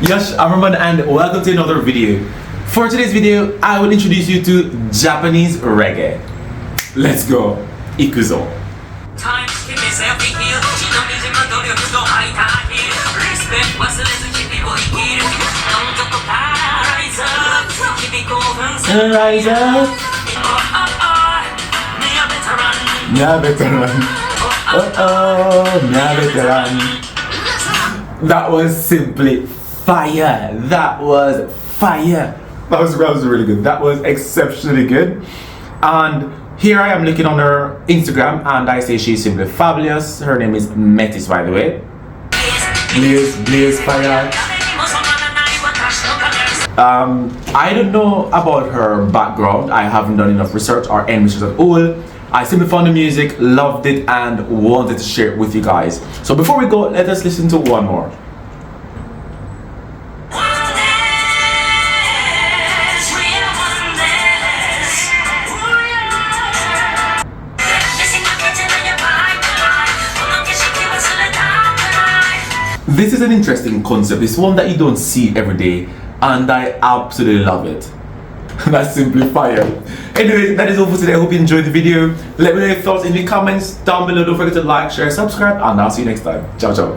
Yes, I'm Roman and welcome to another video. For today's video, I will introduce you to Japanese reggae. Let's go, Ikuzo. Rise up. That was simply fire. That was fire. That was really good. That was exceptionally good. And here I am looking on her Instagram and I say she's simply fabulous. Her name is Metis, by the way. Blaze fire. I don't know about her background. I haven't done enough research or any research at all. I simply found the music, loved it, and wanted to share it with you guys. So before we go, let us listen to one more. This is an interesting concept. It's one that you don't see every day, and I absolutely love it. That's simply fire. Anyway, that is all for today. I hope you enjoyed the video. Let me know your thoughts in the comments down below. Don't forget to like, share, subscribe, and I'll see you next time. Ciao, ciao.